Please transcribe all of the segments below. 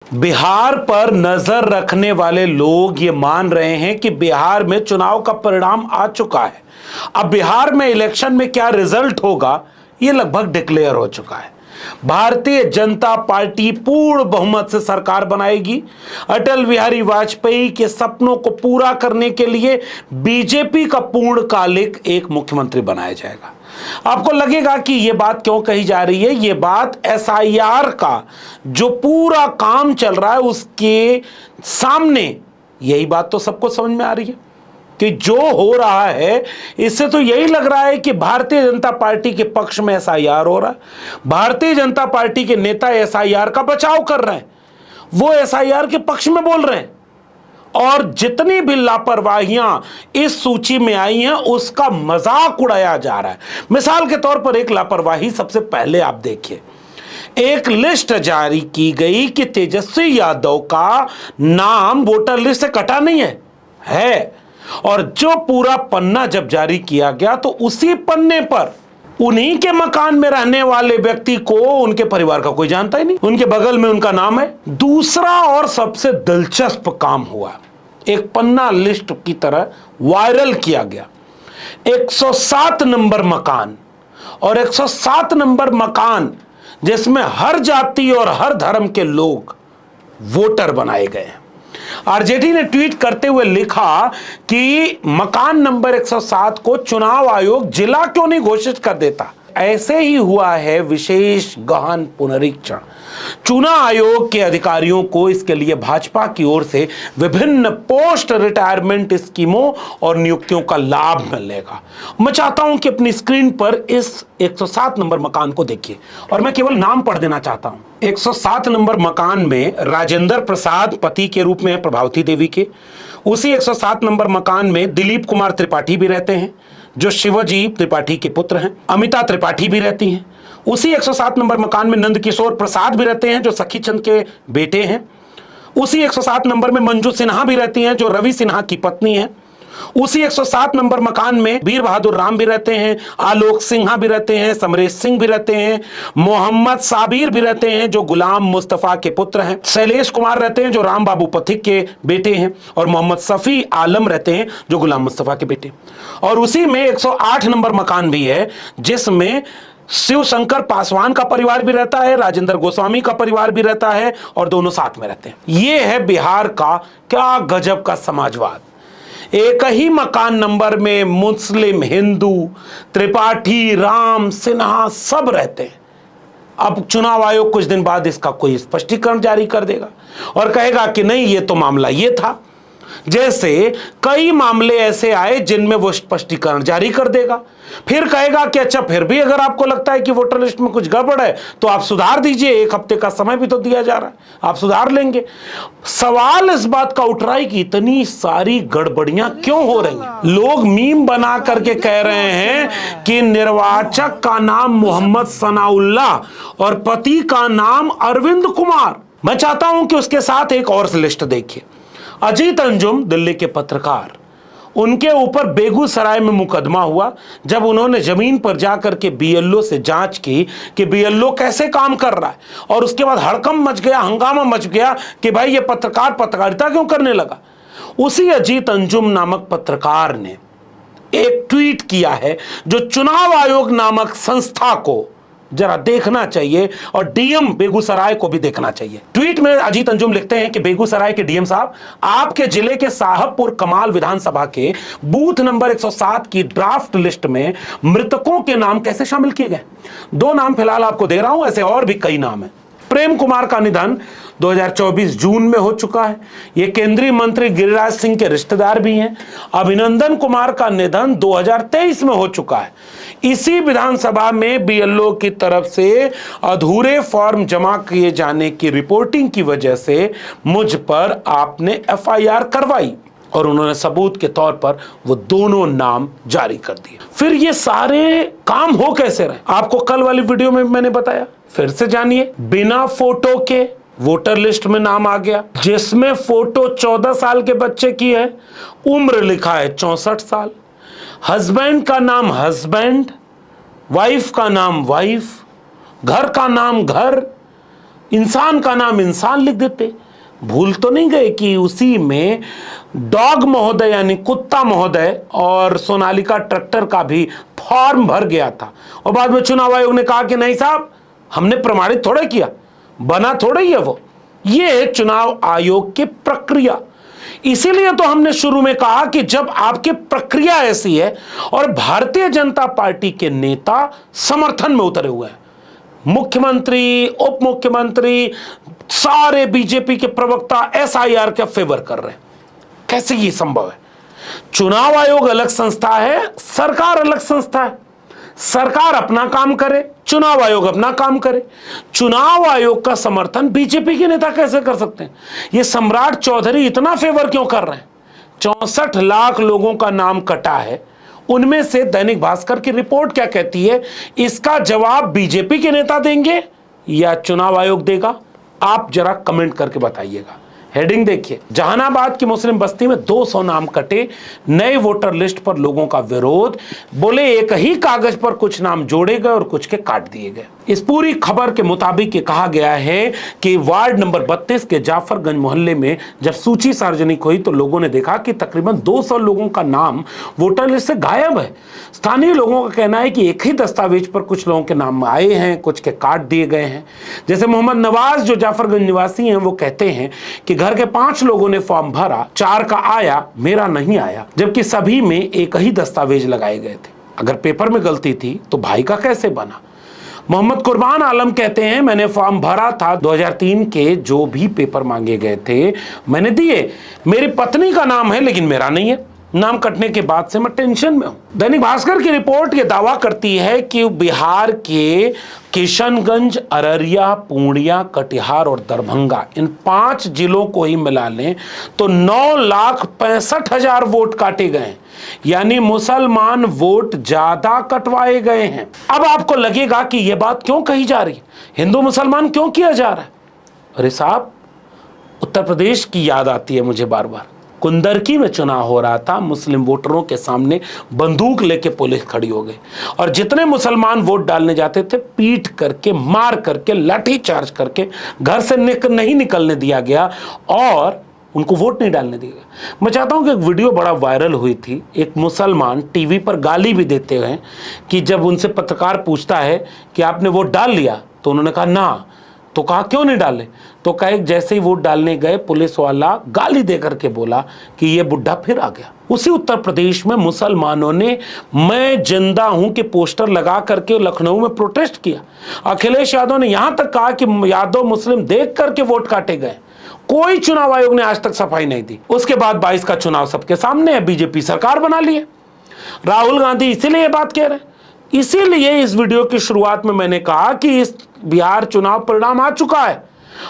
बिहार पर नजर रखने वाले लोग ये मान रहे हैं कि बिहार में चुनाव का परिणाम आ चुका है। अब बिहार में इलेक्शन में क्या रिजल्ट होगा ये लगभग डिक्लेयर हो चुका है। भारतीय जनता पार्टी पूर्ण बहुमत से सरकार बनाएगी। अटल बिहारी वाजपेयी के सपनों को पूरा करने के लिए बीजेपी का पूर्णकालिक एक मुख्यमंत्री बनाया जाएगा। आपको लगेगा कि यह बात क्यों कही जा रही है? यह बात एसआईआर का जो पूरा काम चल रहा है उसके सामने यही बात तो सबको समझ में आ रही है कि जो हो रहा है इससे तो यही लग रहा है कि भारतीय जनता पार्टी के पक्ष में एसआईआर हो रहा है। भारतीय जनता पार्टी के नेता एसआईआर का बचाव कर रहे हैं, वो एसआईआर के पक्ष में बोल रहे हैं और जितनी भी लापरवाहियां इस सूची में आई हैं उसका मजाक उड़ाया जा रहा है। मिसाल के तौर पर एक लापरवाही सबसे पहले आप देखिए, एक लिस्ट जारी की गई कि तेजस्वी यादव का नाम वोटर लिस्ट से कटा नहीं है और जो पूरा पन्ना जब जारी किया गया तो उसी पन्ने पर उन्हीं के मकान में रहने वाले व्यक्ति को उनके परिवार का कोई जानता ही नहीं, उनके बगल में उनका नाम है। दूसरा और सबसे दिलचस्प काम हुआ, एक पन्ना लिस्ट की तरह वायरल किया गया 107 नंबर मकान, और 107 नंबर मकान जिसमें हर जाति और हर धर्म के लोग वोटर बनाए गए हैं। आरजेडी ने ट्वीट करते हुए लिखा कि मकान नंबर 107 को चुनाव आयोग जिला क्यों नहीं घोषित कर देता। ऐसे ही हुआ है विशेष गहन पुनरीक्षण। चुनाव आयोग के अधिकारियों को इसके लिए भाजपा की ओर से विभिन्न पोस्ट रिटायरमेंट स्कीमों और नियुक्तियों का लाभ मिलेगा। मैं चाहता हूं कि अपनी स्क्रीन पर इस 107 नंबर मकान को देखिए और मैं केवल नाम पढ़ देना चाहता हूं। 107 नंबर मकान में राजेंद्र प्रसाद पति के रूप में प्रभावती देवी के। उसी 107 नंबर मकान में दिलीप कुमार त्रिपाठी भी रहते हैं जो शिवजी त्रिपाठी के पुत्र हैं। अमिता त्रिपाठी भी रहती हैं। उसी 107 नंबर मकान में नंदकिशोर प्रसाद भी रहते हैं जो सखी चंद के बेटे हैं। उसी 107 नंबर में मंजू सिन्हा भी रहती हैं जो रवि सिन्हा की पत्नी है। उसी 107 नंबर मकान में वीर बहादुर राम भी रहते हैं, आलोक सिन्हा भी रहते हैं, समरेश सिंह भी रहते हैं, मोहम्मद साबिर भी रहते हैं जो गुलाम मुस्तफा के पुत्र हैं, शैलेश कुमार रहते हैं जो राम बाबू पथिक के बेटे हैं, और मोहम्मद सफी आलम रहते हैं जो गुलाम मुस्तफा के बेटे। और उसी में 108 नंबर मकान भी है जिसमें शिव शंकर पासवान का परिवार भी रहता है, राजेंद्र गोस्वामी का परिवार भी रहता है और दोनों साथ में रहते हैं। यह है बिहार का क्या गजब का समाजवाद। एक ही मकान नंबर में मुस्लिम, हिंदू, त्रिपाठी, राम, सिन्हा सब रहते हैं। अब चुनाव आयोग कुछ दिन बाद इसका कोई स्पष्टीकरण जारी कर देगा और कहेगा कि नहीं ये तो मामला ये था। जैसे कई मामले ऐसे आए जिनमें वो स्पष्टीकरण जारी कर देगा, फिर कहेगा कि अच्छा फिर भी अगर आपको लगता है कि वोटर लिस्ट में कुछ गड़बड़ है तो आप सुधार दीजिए, 1 हफ्ते का समय भी तो दिया जा रहा है, आप सुधार लेंगे। सवाल इस बात का उठ रहा है कि इतनी सारी गड़बड़ियां क्यों हो रही हैं? लोग मीम बना करके कह रहे हैं कि निर्वाचक का नाम मोहम्मद सनाउल्लाह और पति का नाम अरविंद कुमार। मैं चाहता हूं कि उसके साथ एक और लिस्ट देखिए। अजीत अंजुम दिल्ली के पत्रकार, उनके ऊपर बेगूसराय में मुकदमा हुआ जब उन्होंने जमीन पर जाकर के बीएलओ से जांच की कि बीएलओ कैसे काम कर रहा है, और उसके बाद हड़कंप मच गया, हंगामा मच गया कि भाई ये पत्रकार पत्रकारिता क्यों करने लगा। उसी अजीत अंजुम नामक पत्रकार ने एक ट्वीट किया है जो चुनाव आयोग नामक संस्था को जरा देखना चाहिए और डीएम बेगूसराय को भी देखना चाहिए। ट्वीट में अजीत अंजुम लिखते हैं कि बेगूसराय के डीएम साहब, आपके जिले के साहबपुर कमाल विधानसभा के बूथ नंबर 107 की ड्राफ्ट लिस्ट में मृतकों के नाम कैसे शामिल किए गए? 2 नाम फिलहाल आपको दे रहा हूं, ऐसे और भी कई नाम है। प्रेम कुमार का निधन 2024 जून में हो चुका है, ये केंद्रीय मंत्री गिरिराज सिंह के रिश्तेदार भी हैं। अभिनंदन कुमार का निधन 2023 में हो चुका है। इसी विधानसभा में बीएलओ की तरफ से अधूरे फॉर्म जमा किए जाने की रिपोर्टिंग की वजह से मुझ पर आपने एफआईआर करवाई और उन्होंने सबूत के तौर पर वो दोनों नाम जारी कर दिए। फिर ये सारे काम हो कैसे रहे? आपको कल वाली वीडियो में मैंने बताया, फिर से जानिए। बिना फोटो के वोटर लिस्ट में नाम आ गया जिसमें फोटो 14 साल के बच्चे की है, उम्र लिखा है 64 साल, हस्बैंड का नाम हस्बैंड, वाइफ का नाम वाइफ, घर का नाम घर, इंसान का नाम इंसान लिख देते। भूल तो नहीं गए कि उसी में डॉग महोदय यानी कुत्ता महोदय और सोनालिका ट्रैक्टर का भी फॉर्म भर गया था, और बाद में चुनाव आयोग ने कहा कि नहीं साहब, हमने प्रमाणित थोड़ा किया, बना थोड़ा ही है वो। ये है चुनाव आयोग की प्रक्रिया। इसीलिए तो हमने शुरू में कहा कि जब आपकी प्रक्रिया ऐसी है और भारतीय जनता पार्टी के नेता समर्थन में उतरे हुए हैं, मुख्यमंत्री, उप मुख्यमंत्री, सारे बीजेपी के प्रवक्ता एसआईआर का फेवर कर रहे हैं, कैसे ये संभव है? चुनाव आयोग अलग संस्था है, सरकार अलग संस्था है। सरकार अपना काम करे, चुनाव आयोग अपना काम करे। चुनाव आयोग का समर्थन बीजेपी के नेता कैसे कर सकते हैं? ये सम्राट चौधरी इतना फेवर क्यों कर रहे हैं? 64 लाख लोगों का नाम कटा है, उनमें से दैनिक भास्कर की रिपोर्ट क्या कहती है, इसका जवाब बीजेपी के नेता देंगे या चुनाव आयोग देगा? आप जरा कमेंट करके बताइएगा। हेडिंग देखिए, जहानाबाद की मुस्लिम बस्ती में 200 नाम कटे, नए वोटर लिस्ट पर लोगों का विरोध, बोले एक ही कागज पर कुछ नाम जोड़े गए और कुछ के काट दिए गए। इस पूरी खबर के मुताबिक ये कहा गया है कि वार्ड नंबर 32 के जाफरगंज मोहल्ले में जब सूची सार्वजनिक हुई तो लोगों ने देखा कि तकरीबन 200 लोगों का नाम वोटर लिस्ट से गायब है। स्थानीय लोगों का कहना है कि एक ही दस्तावेज पर कुछ लोगों के नाम आए हैं, कुछ के काट दिए गए हैं। जैसे मोहम्मद नवाज जो जाफरगंज निवासी हैं, वो कहते हैं कि घर के 5 लोगों ने फॉर्म भरा, 4 का आया, मेरा नहीं आया, जबकि सभी में एक ही दस्तावेज लगाए गए थे। अगर पेपर में गलती थी तो भाई का कैसे बना? मोहम्मद कुर्बान आलम कहते हैं, मैंने फॉर्म भरा था, 2003 के जो भी पेपर मांगे गए थे मैंने दिए, मेरी पत्नी का नाम है लेकिन मेरा नहीं है। नाम कटने के बाद से मैं टेंशन में हूं। दैनिक भास्कर की रिपोर्ट ये दावा करती है कि बिहार के किशनगंज, अररिया, पूर्णिया, कटिहार और दरभंगा, इन 5 जिलों को ही मिला लें तो 9,65,000 वोट काटे गए, यानी मुसलमान वोट ज्यादा कटवाए गए हैं। अब आपको लगेगा कि यह बात क्यों कही जा रही है, हिंदू मुसलमान क्यों किया जा रहा है? अरे साहब, उत्तर प्रदेश की याद आती है मुझे बार बार। कुंदरकी में चुनाव हो रहा था, मुस्लिम वोटरों के सामने बंदूक लेके पुलिस खड़ी हो गई और जितने मुसलमान वोट डालने जाते थे पीट करके, मार करके, लाठी चार्ज करके घर से नहीं निकलने दिया गया और उनको वोट नहीं डालने दिया गया। मैं चाहता हूं कि एक वीडियो बड़ा वायरल हुई थी, एक मुसलमान टीवी पर गाली भी देते हैं कि जब उनसे पत्रकार पूछता है कि आपने वोट डाल लिया, तो उन्होंने कहा ना, तो कहा क्यों नहीं डाले, तो कहा जैसे ही वोट डालने गए पुलिस वाला गाली देकर के बोला कि ये बुढ़ा फिर आ गया। उसी उत्तर प्रदेश में मुसलमानों ने मैं जिंदा हूं के पोस्टर लगा करके लखनऊ में प्रोटेस्ट किया। अखिलेश यादव ने यहां तक कहा कि यादव मुस्लिम देख करके वोट काटे गए। कोई चुनाव आयोग ने आज तक सफाई नहीं दी। उसके बाद 22 का चुनाव सबके सामने है, बीजेपी सरकार बना ली है। राहुल गांधी इसीलिए बात कह रहे हैं। इसीलिए इस वीडियो की शुरुआत में मैंने कहा कि इस बिहार चुनाव परिणाम आ चुका है।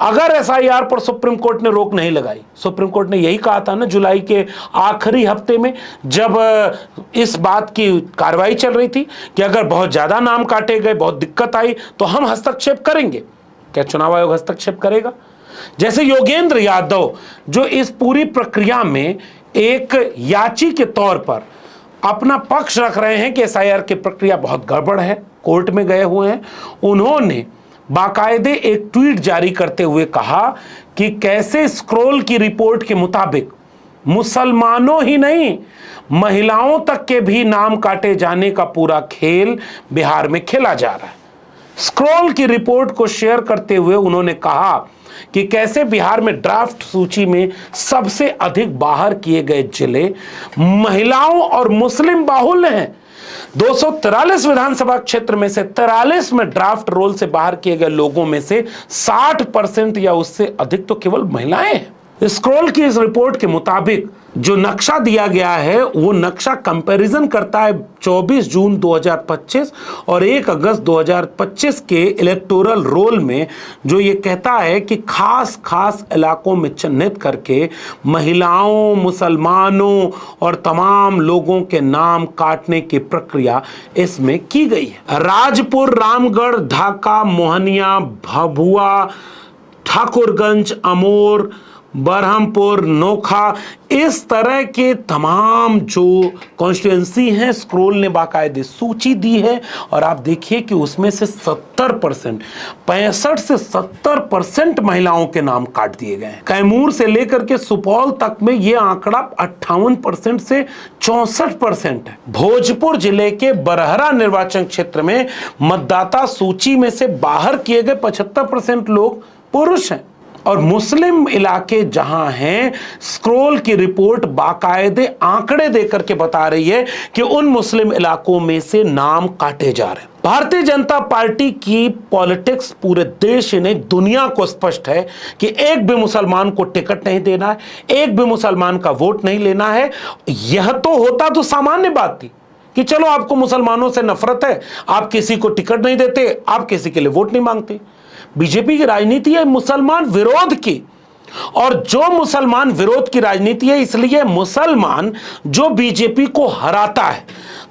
अगर एसआईआर पर सुप्रीम कोर्ट ने रोक नहीं लगाई, सुप्रीम कोर्ट ने यही कहा था ना जुलाई के आखिरी हफ्ते में, जब इस बात की कार्रवाई चल रही थी कि अगर बहुत ज्यादा नाम काटे गए, बहुत दिक्कत आई तो हम हस्तक्षेप करेंगे। क्या चुनाव आयोग हस्तक्षेप करेगा? जैसे योगेंद्र यादव जो इस पूरी प्रक्रिया में एक याची के तौर पर अपना पक्ष रख रहे हैं कि एसआईआर की प्रक्रिया बहुत गड़बड़ है, कोर्ट में गए हुए हैं, उन्होंने बाकायदे एक ट्वीट जारी करते हुए कहा कि कैसे स्क्रोल की रिपोर्ट के मुताबिक मुसलमानों ही नहीं, महिलाओं तक के भी नाम काटे जाने का पूरा खेल बिहार में खेला जा रहा है। स्क्रोल की रिपोर्ट को शेयर करते हुए उन्होंने कहा कि कैसे बिहार में ड्राफ्ट सूची में सबसे अधिक बाहर किए गए जिले महिलाओं और मुस्लिम बाहुल्य हैं। 243 विधानसभा क्षेत्र में से 43 में ड्राफ्ट रोल से बाहर किए गए लोगों में से 60% या उससे अधिक तो केवल महिलाएं हैं। स्क्रॉल की इस रिपोर्ट के मुताबिक जो नक्शा दिया गया है वो नक्शा कंपैरिजन करता है 24 जून 2025 और 1 अगस्त 2025 के इलेक्टोरल रोल में, जो ये कहता है कि खास इलाकों में चिन्हित करके महिलाओं, मुसलमानों और तमाम लोगों के नाम काटने की प्रक्रिया इसमें की गई है। राजपुर, रामगढ़, ढाका, मोहनिया, भभुआ, ठाकुरगंज, अमोर, बरहमपुर, नोखा, इस तरह के तमाम जो कॉन्स्टिट्यूएंसी हैं स्क्रोल ने बाकायदे सूची दी है और आप देखिए कि उसमें से 70%, 65 से 70% महिलाओं के नाम काट दिए गए हैं। कैमूर से लेकर के सुपौल तक में यह आंकड़ा 58% से 64% है। भोजपुर जिले के बरहरा निर्वाचन क्षेत्र में मतदाता सूची में से बाहर किए गए 75% लोग पुरुष हैं और मुस्लिम इलाके जहां हैं, स्क्रोल की रिपोर्ट बाकायदे आंकड़े देकर के बता रही है कि उन मुस्लिम इलाकों में से नाम काटे जा रहे हैं। भारतीय जनता पार्टी की पॉलिटिक्स पूरे देश ने दुनिया को स्पष्ट है कि एक भी मुसलमान को टिकट नहीं देना है, एक भी मुसलमान का वोट नहीं लेना है। यह तो होता तो सामान्य बात थी कि चलो आपको मुसलमानों से नफरत है, आप किसी को टिकट नहीं देते, आप किसी के लिए वोट नहीं मांगते। बीजेपी की राजनीति है मुसलमान विरोध की, और जो मुसलमान विरोध की राजनीति है, इसलिए मुसलमान जो बीजेपी को हराता है,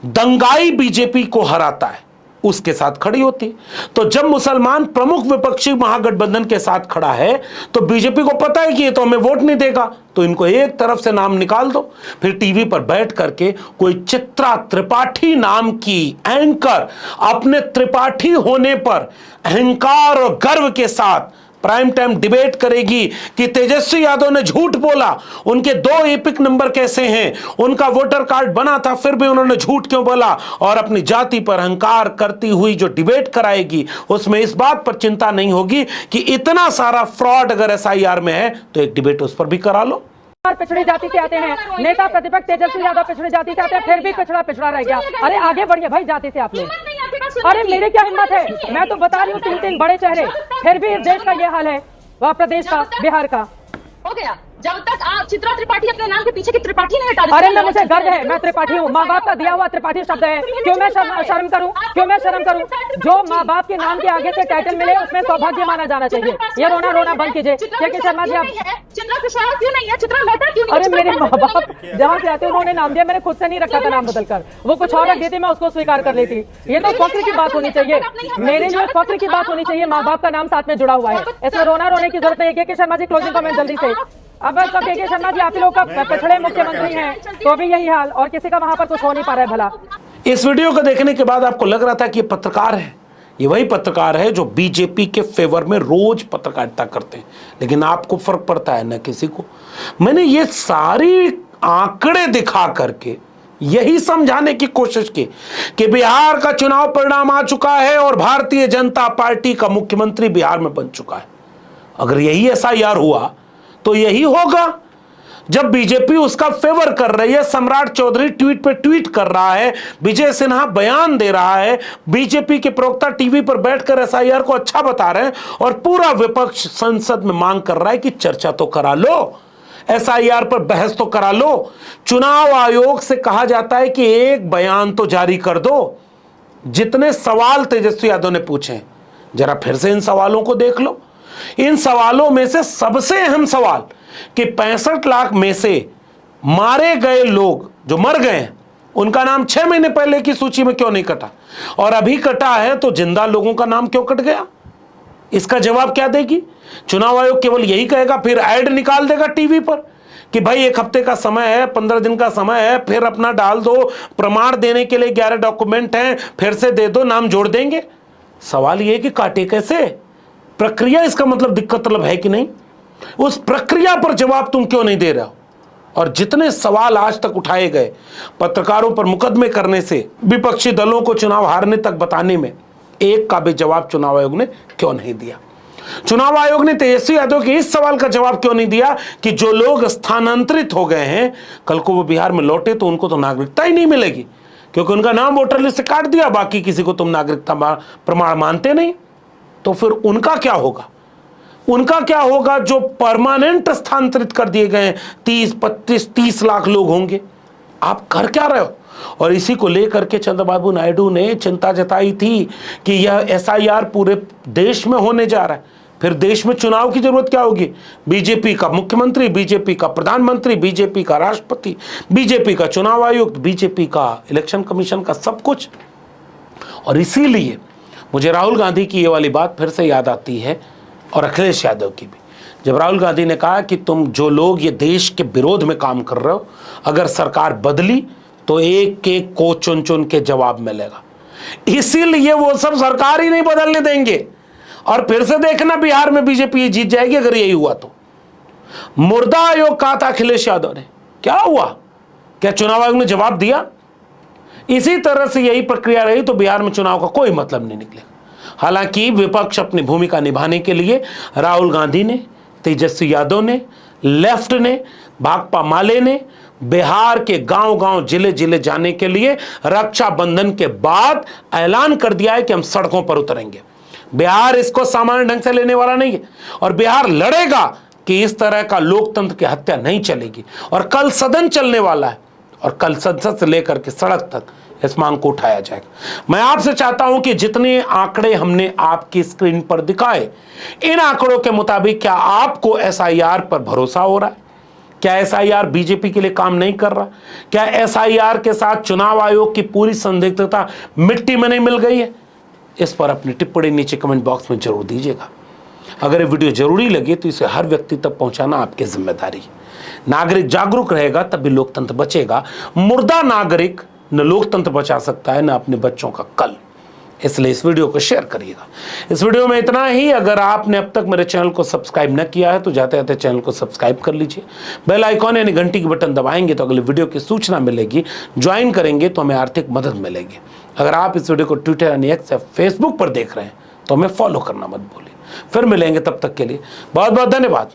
दंगाई बीजेपी को हराता है, उसके साथ खड़ी होती। तो जब मुसलमान प्रमुख विपक्षी महागठबंधन के साथ खड़ा है तो बीजेपी को पता है कि ये तो हमें वोट नहीं देगा, तो इनको एक तरफ से नाम निकाल दो। फिर टीवी पर बैठ करके कोई चित्रा त्रिपाठी नाम की एंकर अपने त्रिपाठी होने पर अहंकार और गर्व के साथ प्राइम टाइम डिबेट करेगी कि तेजस्वी यादव ने झूठ बोला, उनके 2 एपिक नंबर कैसे हैं, उनका वोटर कार्ड बना था फिर भी उन्होंने झूठ क्यों बोला, और अपनी जाति पर अहंकार करती हुई जो डिबेट कराएगी उसमें इस बात पर चिंता नहीं होगी कि इतना सारा फ्रॉड अगर एसआईआर में है तो एक डिबेट उस पर भी करा लो। पिछड़ी जाति से आते हैं, नेता प्रतिपक्ष तेजस्वी यादव पिछड़ी जाति से आते हैं, फिर भी पिछड़ा रह गया। अरे आगे बढ़िए भाई जाति से आप लोग। अरे मेरे क्या हिम्मत है, मैं तो बता रही हूँ 3 बड़े चेहरे, फिर भी इस देश का ये हाल है, वह प्रदेश का, बिहार का हो गया। जब तक आप चित्रा त्रिपाठी अपने नाम के पीछे की त्रिपाठी नहीं हटा देते। अरे मैं, मुझे गर्व है, मैं त्रिपाठी हूँ, माँ बाप का दिया हुआ त्रिपाठी शब्द है। क्यों मैं शर्म करूँ, क्यों मैं शर्म करूँ? जो माँ बाप के नाम के आगे से टाइटल मिले उसमें सौभाग्य माना जाना चाहिए। ये रोना बंद कीजिए। शर्मा जी, आप चित्रा कुशवाहा क्यों नहीं है, चित्रा मेहता क्यों नहीं? अरे मेरे माँ बाप जहाँ से आते उन्होंने नाम दिया, मैंने खुद से नहीं रखा था नाम बदलकर, वो कुछ और रख देते, मैं उसको स्वीकार कर लेती। ये तो फक्र की बात होनी चाहिए, मेरे लिए फक्र की बात होनी चाहिए। माँ बाप का नाम साथ में जुड़ा हुआ है, इसमें रोने की जरूरत नहीं है। के शर्मा जी क्लोजिंग कमेंट जल्दी से। अब सब के शर्मा जी आप लोग का पिछड़े मुख्यमंत्री हैं तो भी यही हाल, और किसी का वहां पर कुछ हो नहीं पा रहा है भला। इस वीडियो को देखने के बाद आपको लग रहा था कि ये पत्रकार है, ये वही पत्रकार है जो बीजेपी के फेवर में रोज पत्रकारिता करते हैं, लेकिन आपको फर्क पड़ता है ना किसी को। मैंने ये सारी आंकड़े दिखा करके यही समझाने की कोशिश की कि बिहार का चुनाव परिणाम आ चुका है और भारतीय जनता पार्टी का मुख्यमंत्री बिहार में बन चुका है। अगर यही एसआईआर हुआ तो यही होगा। जब बीजेपी उसका फेवर कर रही है, सम्राट चौधरी ट्वीट पे ट्वीट कर रहा है, विजय सिन्हा बयान दे रहा है, बीजेपी के प्रवक्ता टीवी पर बैठकर एसआईआर को अच्छा बता रहे हैं और पूरा विपक्ष संसद में मांग कर रहा है कि चर्चा तो करा लो, एसआईआर पर बहस तो करा लो। चुनाव आयोग से कहा जाता है कि एक बयान तो जारी कर दो। जितने सवाल तेजस्वी यादव ने पूछे, जरा फिर से इन सवालों को देख लो। इन सवालों में से सबसे अहम सवाल कि 65 लाख में से मारे गए लोग जो मर गए हैं उनका नाम 6 महीने पहले की सूची में क्यों नहीं कटा, और अभी कटा है तो जिंदा लोगों का नाम क्यों कट गया? इसका जवाब क्या देगी? चुनाव आयोग केवल यही कहेगा, फिर ऐड निकाल देगा टीवी पर कि भाई 1 हफ्ते का समय है, 15 दिन का समय है, फिर अपना डाल दो, प्रमाण देने के लिए 11 डॉक्यूमेंट हैं, फिर से दे दो, नाम जोड़ देंगे। सवाल यह कि काटे कैसे? प्रक्रिया, इसका मतलब दिक्कत मतलब है कि नहीं? उस प्रक्रिया पर जवाब तुम क्यों नहीं दे रहे हो? और जितने सवाल आज तक उठाए गए, पत्रकारों पर मुकदमे करने से विपक्षी दलों को चुनाव हारने तक बताने में, एक का भी जवाब चुनाव आयोग ने क्यों नहीं दिया? चुनाव आयोग ने तेजस्वी यादव के इस सवाल का जवाब क्यों नहीं दिया कि जो लोग स्थानांतरित हो गए हैं, कल को वो बिहार में लौटे तो उनको तो नागरिकता ही नहीं मिलेगी, क्योंकि उनका नाम वोटर लिस्ट से काट दिया, बाकी किसी को तुम नागरिकता प्रमाण मानते नहीं। तो फिर उनका क्या होगा? उनका क्या होगा जो परमानेंट स्थानांतरित कर दिए गए 30 लाख लोग होंगे? आप कर क्या रहे हो? और इसी को लेकर के चंद्रबाबू नायडू ने चिंता जताई थी कि यह एसआईआर पूरे देश में होने जा रहा है, फिर देश में चुनाव की जरूरत क्या होगी? बीजेपी का मुख्यमंत्री, बीजेपी का प्रधानमंत्री, बीजेपी का राष्ट्रपति, बीजेपी का चुनाव आयुक्त, बीजेपी का इलेक्शन कमीशन का सब कुछ। और इसीलिए मुझे राहुल गांधी की ये वाली बात फिर से याद आती है, और अखिलेश यादव की भी, जब राहुल गांधी ने कहा कि तुम जो लोग ये देश के विरोध में काम कर रहे हो, अगर सरकार बदली तो एक एक को चुन चुन के जवाब मिलेगा, इसीलिए वो सब सरकार ही नहीं बदलने देंगे। और फिर से देखना बिहार में बीजेपी जीत जाएगी अगर यही हुआ तो। मुर्दा आयोग कहा था अखिलेश यादव ने, क्या हुआ? क्या चुनाव आयोग ने जवाब दिया? इसी तरह से यही प्रक्रिया रही तो बिहार में चुनाव का कोई मतलब नहीं निकलेगा। हालांकि विपक्ष अपनी भूमिका निभाने के लिए राहुल गांधी ने, तेजस्वी यादव ने, लेफ्ट ने, भाकपा माले ने बिहार के गांव-गांव, जिले-जिले जाने के लिए रक्षाबंधन के बाद ऐलान कर दिया है कि हम सड़कों पर उतरेंगे। बिहार इसको सामान्य ढंग से लेने वाला नहीं है और बिहार लड़ेगा कि इस तरह का लोकतंत्र की हत्या नहीं चलेगी। और कल सदन चलने वाला है और कल संसद से लेकर के सड़क तक इस मांग को उठाया जाएगा। मैं आपसे चाहता हूं कि जितने आंकड़े हमने आपकी स्क्रीन पर दिखाए, इन आंकड़ों के मुताबिक क्या आपको एसआईआर पर भरोसा हो रहा है? क्या एसआईआर बीजेपी के लिए काम नहीं कर रहा? क्या एसआईआर के साथ चुनाव आयोग की पूरी संदिग्धता मिट्टी में नहीं मिल गई है? इस पर अपनी टिप्पणी नीचे कमेंट बॉक्स में जरूर दीजिएगा। अगर ये वीडियो जरूरी लगे तो इसे हर व्यक्ति तक पहुंचाना आपकी जिम्मेदारी है। नागरिक जागरूक रहेगा तभी लोकतंत्र बचेगा। मुर्दा नागरिक न लोकतंत्र बचा सकता है न अपने बच्चों का कल। इसलिए इस वीडियो को शेयर करिएगा। इस वीडियो में इतना ही। अगर आपने अब तक मेरे चैनल को सब्सक्राइब न किया है तो जाते जाते चैनल को सब्सक्राइब कर लीजिए। बेल आइकॉन यानी घंटी की बटन दबाएंगे तो अगले वीडियो की सूचना मिलेगी। ज्वाइन करेंगे तो हमें आर्थिक मदद मिलेगी। अगर आप इस वीडियो को ट्विटर यानी एक्स या फेसबुक पर देख रहे हैं तो हमें फॉलो करना मत भूलिए। फिर मिलेंगे, तब तक के लिए बहुत बहुत धन्यवाद।